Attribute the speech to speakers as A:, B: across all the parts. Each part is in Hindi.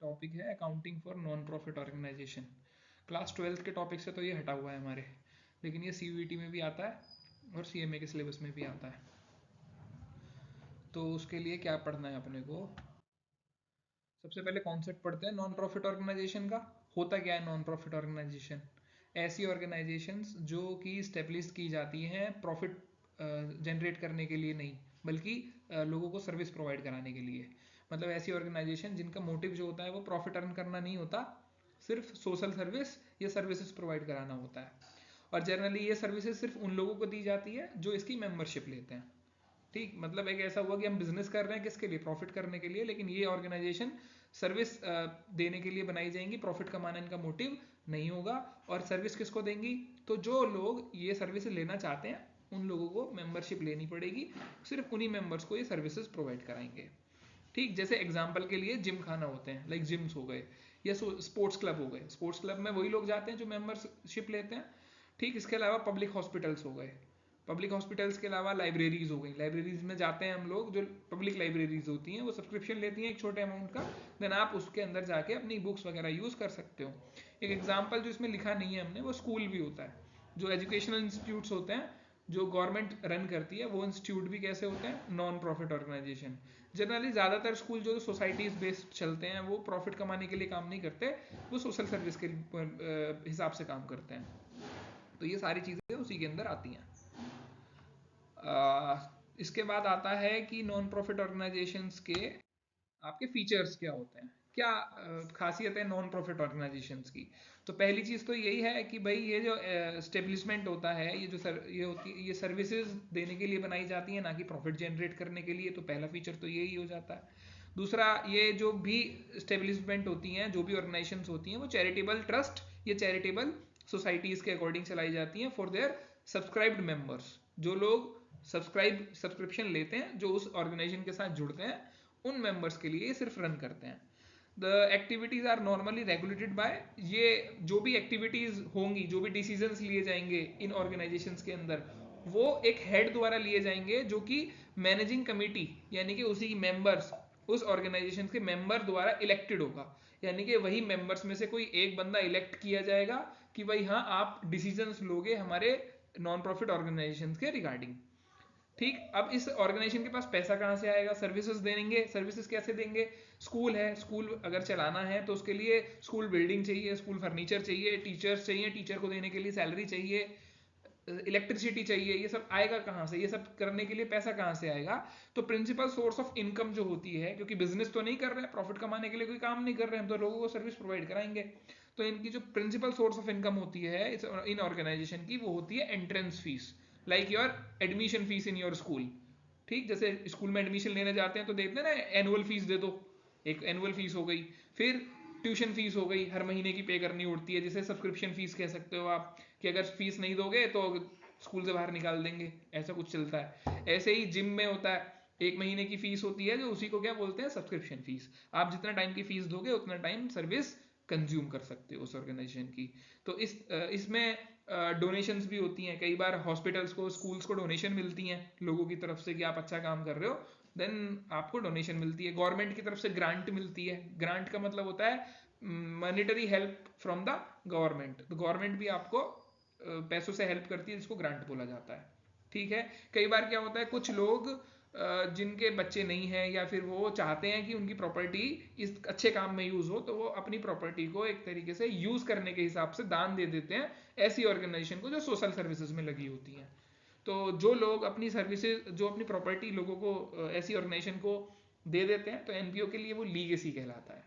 A: टॉपिक है accounting for non profit organisation. Class 12th के टॉपिक से तो ये हटा हुआ है हमारे, लेकिन ये सीयूईटी में भी आता है और सीएमए के सिलेबस में भी आता है। तो उसके लिए क्या पढ़ना है अपने को, सबसे पहले कॉन्सेप्ट पढ़ते हैं नॉन प्रॉफिट ऑर्गेनाइजेशन का। होता क्या है नॉन प्रॉफिट ऑर्गेनाइजेशन? ऐसी ऑर्गेनाइजेशंस जो कि स्टेब्लिश की जाती हैं प्रॉफिट जनरेट करने के लिए नहीं, बल्कि लोगों को सर्विस प्रोवाइड कराने के लिए। मतलब ऐसी ऑर्गेनाइजेशन जिनका मोटिव जो होता है वो प्रॉफिट अर्न करना नहीं होता, सिर्फ सोशल सर्विस या सर्विसेज प्रोवाइड कराना होता है। और जनरली ये सर्विसेज सिर्फ उन लोगों को दी जाती है जो इसकी मेंबरशिप लेते हैं। ठीक, मतलब एक ऐसा हुआ कि हम बिजनेस कर रहे हैं किसके लिए, प्रॉफिट करने के लिए, लेकिन ये ऑर्गेनाइजेशन सर्विस देने के लिए बनाई जाएंगी, प्रॉफिट कमाना इनका मोटिव नहीं होगा। और सर्विस किसको देंगी? तो जो लोग ये सर्विस लेना चाहते हैं उन लोगों को मेंबरशिप लेनी पड़ेगी, सिर्फ उन्हीं मेंबर्स को ये सर्विसेज प्रोवाइड कराएंगे। ठीक, जैसे एग्जाम्पल के लिए जिम खाना होते हैं, लाइक जिम्स हो गए, या स्पोर्ट्स क्लब हो गए। स्पोर्ट्स क्लब में वही लोग जाते हैं जो मेंबरशिप लेते हैं। ठीक, इसके अलावा पब्लिक हॉस्पिटल्स हो गए। पब्लिक हॉस्पिटल्स के अलावा लाइब्रेरीज हो गई, लाइब्रेरीज में जाते हैं हम लोग, जो पब्लिक लाइब्रेरीज होती हैं वो सब्सक्रिप्शन लेती हैं एक छोटे अमाउंट का, देन आप उसके अंदर जाके अपनी बुक्स वगैरह यूज़ कर सकते हो। एक एग्जाम्पल जो इसमें लिखा नहीं है हमने, वो स्कूल भी होता है। जो एजुकेशनल इंस्टीट्यूट्स होते हैं जो गवर्नमेंट रन करती है, वो इंस्टीट्यूट भी कैसे होते हैं? Non profit organisation. जनरली ज़्यादातर स्कूल जो सोसाइटीज़ बेस्ड चलते हैं वो प्रॉफिट कमाने के लिए काम नहीं करते, वो सोशल सर्विस के हिसाब से काम करते हैं। तो ये सारी चीज़ें उसी के अंदर आती हैं। इसके बाद आता है कि नॉन प्रॉफिट ऑर्गेनाइजेशंस के आपके फीचर्स क्या होते हैं, क्या खासियत है नॉन प्रॉफिट ऑर्गेनाइजेशंस की। तो पहली चीज़ तो यही है कि भाई ये जो स्टेब्लिशमेंट होता है, ये जो ये सर्विसेज देने के लिए बनाई जाती है, ना कि प्रॉफिट जनरेट करने के लिए। तो पहला फीचर तो यही हो जाता है। दूसरा, ये जो भी स्टेब्लिशमेंट होती हैं, जो भी ऑर्गेनाइजेशंस होती हैं, वो चैरिटेबल ट्रस्ट या चैरिटेबल सोसाइटीज़ के अकॉर्डिंग चलाई जाती हैं फॉर देयर सब्सक्राइब्ड मेंबर्स। जो लोग सब्सक्रिप्शन लेते हैं, जो उस ऑर्गेनाइजेशन के साथ जुड़ते हैं, उन मेंबर्स के लिए सिर्फ रन करते हैं। The activities are normally regulated by, ये जो भी एक्टिविटीज होंगी, जो भी डिसीजंस लिए जाएंगे इन ऑर्गेनाइजेशंस के अंदर, वो एक हेड द्वारा लिए जाएंगे, जो कि मैनेजिंग कमेटी यानी कि उसी मेंबर्स, उस ऑर्गेनाइजेशन के मेंबर द्वारा इलेक्टेड होगा। यानी कि वही मेंबर्स में से कोई एक बंदा इलेक्ट किया जाएगा कि भाई हाँ, आप डिसीजंस लोगे हमारे नॉन प्रॉफिट ऑर्गेनाइजेशन के रिगार्डिंग। ठीक, अब इस ऑर्गेनाइजेशन के पास पैसा कहाँ से आएगा? सर्विसेज देंगे। सर्विसेज कैसे देंगे? स्कूल है, स्कूल अगर चलाना है तो उसके लिए स्कूल बिल्डिंग चाहिए, स्कूल फर्नीचर चाहिए, टीचर्स चाहिए, टीचर को देने के लिए सैलरी चाहिए, इलेक्ट्रिसिटी चाहिए। ये सब आएगा कहाँ से? ये सब करने के लिए पैसा कहाँ से आएगा? तो प्रिंसिपल सोर्स ऑफ इनकम जो होती है, क्योंकि बिजनेस तो नहीं कर रहे हैं, प्रॉफिट कमाने के लिए कोई काम नहीं कर रहे हैं, हम तो लोगों को सर्विस प्रोवाइड कराएंगे। तो इनकी जो प्रिंसिपल सोर्स ऑफ इनकम होती है इन ऑर्गेनाइजेशन की, वो होती है entrance fees, like your admission fees in your school. ठीक, जैसे स्कूल में एडमिशन लेने जाते हैं तो देते हैं ना, एनुअल फीस दे दो, एक एनुअल फीस हो गई। फिर ट्यूशन फीस हो गई, हर महीने की पे करनी होती है, जिसे सब्सक्रिप्शन फीस कह सकते हो आप, कि अगर फीस नहीं दोगे तो स्कूल से बाहर निकाल देंगे, ऐसा कुछ चलता है। ऐसे ही जिम में होता है, एक महीने की फीस होती है, जो उसी को क्या बोलते हैं? Subscription fees. आप जितना टाइम की फीस दोगे उतना टाइम सर्विस कंज्यूम कर सकते हो उस ऑर्गेनाइजेशन की। तो इसमें डोनेशंस भी होती हैं, कई बार हॉस्पिटल्स को, स्कूल्स को डोनेशन मिलती हैं लोगों की तरफ से कि आप अच्छा काम कर रहे हो, देन आपको डोनेशन मिलती है। गवर्नमेंट की तरफ से ग्रांट मिलती है। ग्रांट का मतलब होता है monetary help from the government. तो गवर्नमेंट भी आपको पैसों से हेल्प करती है, जिसको ग्रांट बोला जाता है। ठीक है, कई बार क्या होता है, कुछ लोग जिनके बच्चे नहीं हैं, या फिर वो चाहते हैं कि उनकी प्रॉपर्टी इस अच्छे काम में यूज हो, तो वो अपनी प्रॉपर्टी को एक तरीके से यूज करने के हिसाब से दान दे देते हैं ऐसी ऑर्गेनाइजेशन को जो सोशल सर्विसेज में लगी होती हैं। तो जो लोग अपनी सर्विसेज, जो अपनी प्रॉपर्टी लोगों को, ऐसी ऑर्गेनाइजेशन को दे देते हैं, तो एनपीओ के लिए वो लीगेसी कहलाता है।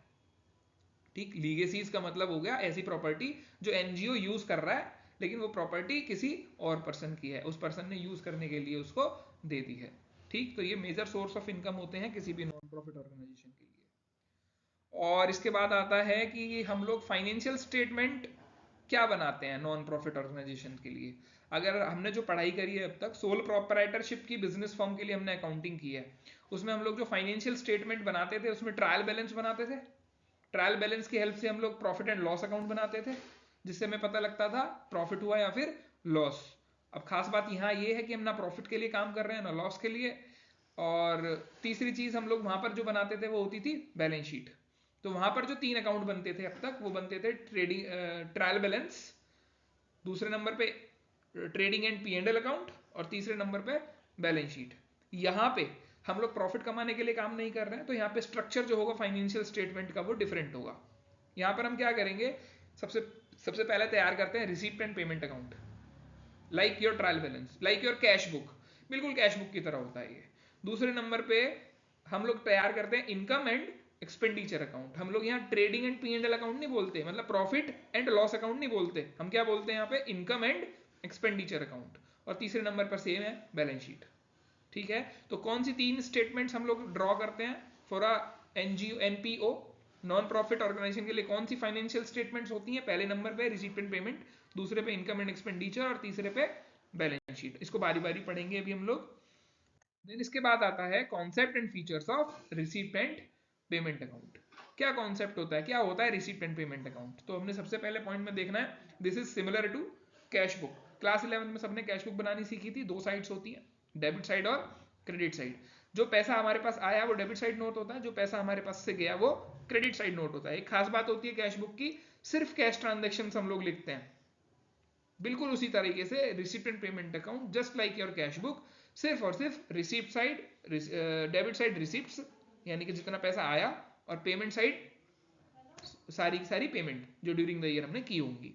A: ठीक, लीगेसीज का मतलब हो गया ऐसी प्रॉपर्टी जो एनजीओ यूज कर रहा है, लेकिन वो प्रॉपर्टी किसी और पर्सन की है, उस पर्सन ने यूज करने के लिए उसको दे दी है। ठीक, तो ये मेजर सोर्स ऑफ इनकम होते हैं किसी भी नॉन प्रॉफिट ऑर्गेनाइजेशन के लिए। और इसके बाद आता है कि हम लोग फाइनेंशियल स्टेटमेंट क्या बनाते हैं नॉन प्रॉफिट ऑर्गेनाइजेशन के लिए। अगर हमने जो पढ़ाई करी है अब तक, सोल प्रोपराइटरशिप की बिजनेस फॉर्म के लिए हमने अकाउंटिंग की है, उसमें हम लोग जो फाइनेंशियल स्टेटमेंट बनाते थे उसमें ट्रायल बैलेंस बनाते थे। ट्रायल बैलेंस की हेल्प से हम लोग प्रॉफिट एंड लॉस अकाउंट बनाते थे, जिससे हमें पता लगता था प्रॉफिट हुआ या फिर लॉस। अब खास बात यहाँ ये है कि हम ना प्रॉफिट के लिए काम कर रहे हैं ना लॉस के लिए। और तीसरी चीज हम लोग वहां पर जो बनाते थे वो होती थी बैलेंस शीट। तो वहां पर जो 3 अकाउंट बनते थे अब तक, वो बनते थे ट्रेडिंग ट्रायल बैलेंस, दूसरे नंबर पे trading and P and L account, और तीसरे नंबर पे बैलेंस शीट। यहाँ पे हम लोग प्रॉफिट कमाने के लिए काम नहीं कर रहे हैं, तो यहाँ पे स्ट्रक्चर जो होगा फाइनेंशियल स्टेटमेंट का वो डिफरेंट होगा। यहाँ पर हम क्या करेंगे, सबसे सबसे पहले तैयार करते हैं receipt and payment account, like your trial balance, like your cash book, बिल्कुल कैश बुक की तरह होता है ये। दूसरे नंबर पे हम लोग तैयार करते हैं इनकम एंड एक्सपेंडिचर अकाउंट। हम लोग यहाँ trading and P and L account नहीं बोलते, मतलब प्रॉफिट एंड लॉस अकाउंट नहीं बोलते, हम क्या बोलते हैं यहाँ पे, इनकम एंड एक्सपेंडिचर अकाउंट। और तीसरे नंबर पर सेम है बैलेंस शीट। ठीक है, तो कौन सी 3 स्टेटमेंट्स हम लोग ड्रॉ करते हैं for a NGO NPO, non profit organisation के लिए कौन सी फाइनेंशियल स्टेटमेंट्स होती हैं? पहले नंबर पे रिसीप्ट एंड पेमेंट, दूसरे पे इनकम एंड एक्सपेंडिचर, और तीसरे पे बैलेंस शीट। इसको बारी बारी पढ़ेंगे अभी हम लोग। देन इसके बाद आता है concept and features of receipt and payment account. क्या कॉन्सेप्ट होता है, क्या होता है रिसीप्ट एंड पेमेंट अकाउंट? तो हमने सबसे पहले पॉइंट में देखना है, this is similar to cash book. Class 11 में सबने कैश बुक बनानी सीखी थी। 2 साइड्स होती हैं, डेबिट साइड और क्रेडिट साइड। जो पैसा हमारे पास आया वो डेबिट साइड नोट होता है, जो पैसा हमारे पास से गया वो क्रेडिट साइड नोट होता है। एक खास बात होती है कैश बुक की, सिर्फ कैश ट्रांजेक्शन हम लोग लिखते हैं। बिल्कुल उसी तरीके से receipt and payment account, just like your cash book, सिर्फ और सिर्फ receipt side, debit side receipts यानी कि जितना पैसा आया, और पेमेंट साइड सारी की सारी पेमेंट जो ड्यूरिंग द ईयर हमने की होंगी।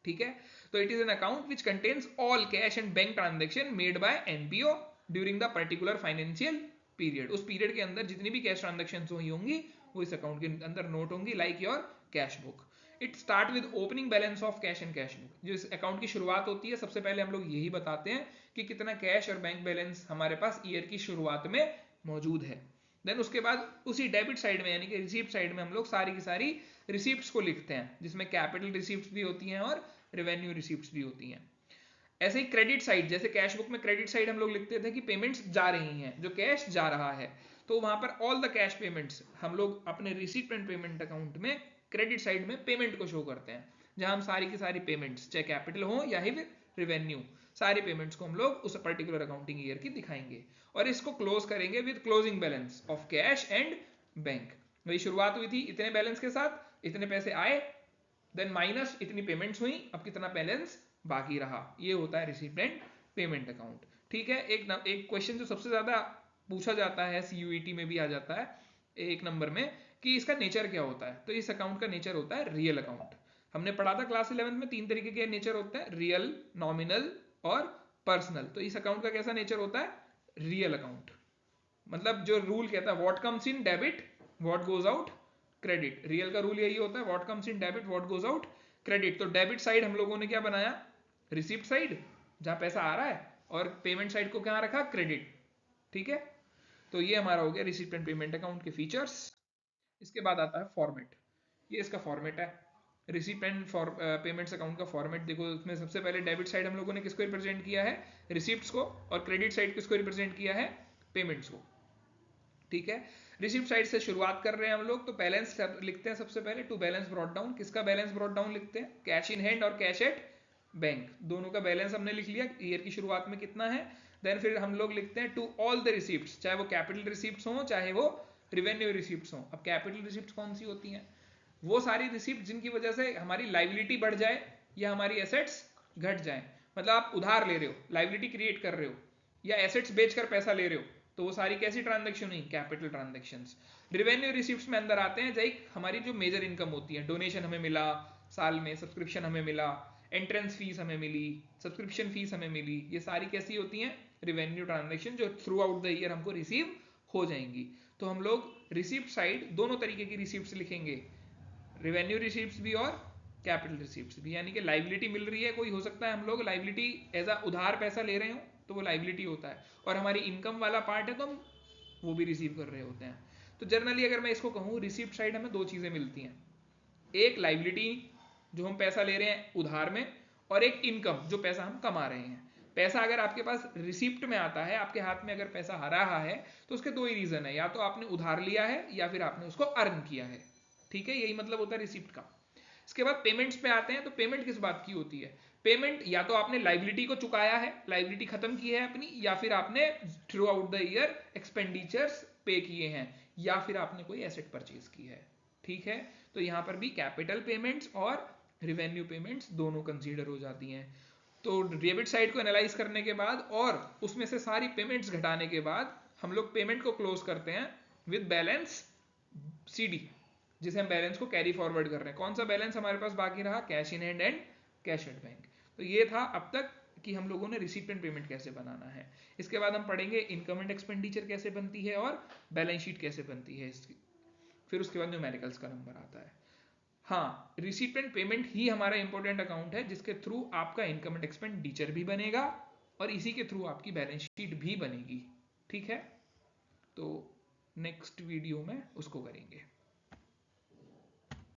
A: ठीक है, तो it is an account which contains all cash and bank transaction made by NPO during the particular financial period. उस पीरियड के अंदर जितनी भी कैश ट्रांजेक्शन हुई होंगी वो इस अकाउंट के अंदर नोट होंगी, like your cash book. It start with opening balance of cash and cash book. जो इस अकाउंट की शुरुआत होती है, सबसे पहले हम लोग यही बताते हैं कि कितना कैश और बैंक बैलेंस हमारे पास ईयर की शुरुआत में मौजूद है। देन उसके बाद उसी डेबिट साइड में यानी कि रिसीप्ट साइड में हम लोग सारी की सारी रिसीप्ट्स को लिखते हैं, जिसमें कैपिटल रिसीप्ट्स भी होती हैं और रेवेन्यू रिसीप्ट्स भी होती हैं। ऐसे ही क्रेडिट साइड, जैसे कैश बुक में क्रेडिट साइड हम लोग लिखते थे कि पेमेंट्स जा रही हैं, जो कैश जा रहा है, तो वहां पर ऑल द कैश पेमेंट्स हम लोग अपने रिसीप्ट एंड पेमेंट अकाउंट में क्रेडिट साइड में पेमेंट को शो करते हैं, जहां हम सारी की सारी पेमेंट्स चाहे कैपिटल हो या फिर रेवेन्यू, सारी पेमेंट्स को हम लोग उस पर्टिकुलर अकाउंटिंग ईयर की दिखाएंगे। और इसको क्लोज करेंगे with closing balance of cash and bank. वही शुरुआत हुई थी इतने बैलेंस के साथ, इतने पैसे आए, देन माइनस इतनी पेमेंट्स हुई, अब कितना बैलेंस बाकी रहा। ये होता है रिसीप्ट एंड पेमेंट अकाउंट। ठीक है, एक क्वेश्चन जो सबसे ज्यादा पूछा जाता है, सीयूईटी में भी आ जाता है 1 नंबर में, कि इसका नेचर क्या होता है। तो इस अकाउंट का नेचर होता है रियल अकाउंट। हमने पढ़ा था क्लास 11 में 3 तरीके के नेचर होते हैं, रियल, नॉमिनल और पर्सनल। तो इस अकाउंट का कैसा नेचर होता है, रियल अकाउंट। मतलब जो रूल कहता है what comes in debit what goes out credit, real का रूल यही होता है, what comes in debit what goes out credit. तो डेबिट साइड हम लोगों ने क्या बनाया, रिसिप्ट साइड जहां पैसा आ रहा है, और पेमेंट साइड को क्या रखा, क्रेडिट। ठीक है, तो ये हमारा हो गया रिसिप्ट एंड पेमेंट अकाउंट के फीचर्स। इसके बाद आता है फॉर्मेट। ये इसका फॉर्मेट है, रिसिप्ट एंड पेमेंट्स अकाउंट का फॉर्मेट। देखो इसमें सबसे पहले डेबिट साइड हम लोगों ने किसको रिप्रेजेंट किया है, रिसिप्ट्स को, और क्रेडिट साइड किसको रिप्रेजेंट किया है, पेमेंट्स को। ठीक है, रिसिप्ट साइड से शुरुआत कर रहे हैं हम लोग, तो बैलेंस लिखते हैं सबसे पहले, टू बैलेंस ब्रॉट डाउन। किसका बैलेंस ब्रॉट डाउन लिखते हैं, कैश इन हैंड और कैश एट बैंक, दोनों का बैलेंस हमने लिख लिया ईयर की शुरुआत में कितना है। देन फिर हम लोग लिखते हैं टू ऑल द रिसिप्ट्स, चाहे वो कैपिटल रिसिप्ट्स हो चाहे वो रिवेन्यू रिसिप्ट्स हो। अब कैपिटल रिसिप्ट्स कौन सी होती हैं, वो सारी रिसिप्ट जिनकी वजह से हमारी लाइबिलिटी बढ़ जाए या हमारी एसेट्स घट जाए। मतलब आप उधार ले रहे हो, लाइबिलिटी क्रिएट कर रहे हो, या एसेट्स बेचकर पैसा ले रहे हो, तो वो सारी कैसी ट्रांजेक्शन हुई, कैपिटल ट्रांजेक्शंस। रिवेन्यू रिसिप्ट्स में अंदर आते हैं जैसे हमारी जो मेजर इनकम होती है, डोनेशन हमें मिला साल में, सब्सक्रिप्शन हमें मिला, एंट्रेंस फीस हमें मिली, सब्सक्रिप्शन फीस हमें मिली, ये सारी कैसी होती हैं, रिवेन्यू ट्रांजेक्शन, जो थ्रू आउट द ईयर हमको रिसीव हो जाएंगी। तो हम लोग रिसिप्ट साइड दोनों तरीके की रिसिप्ट्स लिखेंगे, रिवेन्यू रिसिप्ट्स भी और कैपिटल रिसिप्ट्स भी। यानी कि लाइबिलिटी मिल रही है कोई, हो सकता है हम लोग लाइबिलिटी एज अ उधार पैसा ले रहे हो तो वो लाइबिलिटी होता है, और हमारी इनकम वाला पार्ट है तो हम वो भी रिसीव कर रहे होते हैं। तो जनरली अगर मैं इसको कहूँ, रिसिप्ट साइड हमें 2 चीजें मिलती हैं, एक लाइबिलिटी जो हम पैसा ले रहे हैं उधार में, और एक इनकम जो पैसा हम कमा रहे हैं। पैसा अगर आपके पास रिसिप्ट में आता है, आपके हाथ में अगर पैसा आ रहा है, तो उसके 2 ही रीजन है, या तो आपने उधार लिया है या फिर आपने उसको अर्न किया है। ठीक है, यही मतलब होता है रिसिप्ट का। इसके बाद पेमेंट्स पे आते हैं, तो पेमेंट किस बात की होती है, पेमेंट या तो आपने लाइबिलिटी को चुकाया है, लाइबिलिटी खत्म की है अपनी, या फिर आपने through out the year expenditures पे किए हैं, या फिर आपने कोई एसेट परचेज की है। ठीक है, तो यहाँ पर भी कैपिटल पेमेंट्स और रिवेन्यू पेमेंट्स दोनों कंसीडर हो जाती हैं। तो डेबिट साइड को एनालाइज करने के बाद और उसमें से सारी पेमेंट्स घटाने के बाद हम लोग पेमेंट को क्लोज करते हैं विद बैलेंस CD, जिसे हम बैलेंस को कैरी फॉरवर्ड कर रहे हैं। कौन सा बैलेंस हमारे पास बाकी रहा? Cash in hand and cash at bank. तो ये था अब तक कि हम लोगों ने रिसीप्ट पेमेंट कैसे बनाना है। इसके बाद हम पढ़ेंगे इनकम एंड एक्सपेंडिचर कैसे बनती है और बैलेंस शीट कैसे बनती है इसकी। फिर उसके बाद न्यूमेरिकल्स का नंबर आता है। हाँ, रिसीप्ट एंड पेमेंट ही हमारा इंपॉर्टेंट अकाउंट है जिसके थ्रू आपका इनकम एंड एक्सपेंडिचर भी बनेगा और इसी के थ्रू आपकी बैलेंस शीट भी बनेगी। ठीक है, तो नेक्स्ट वीडियो में उसको करेंगे।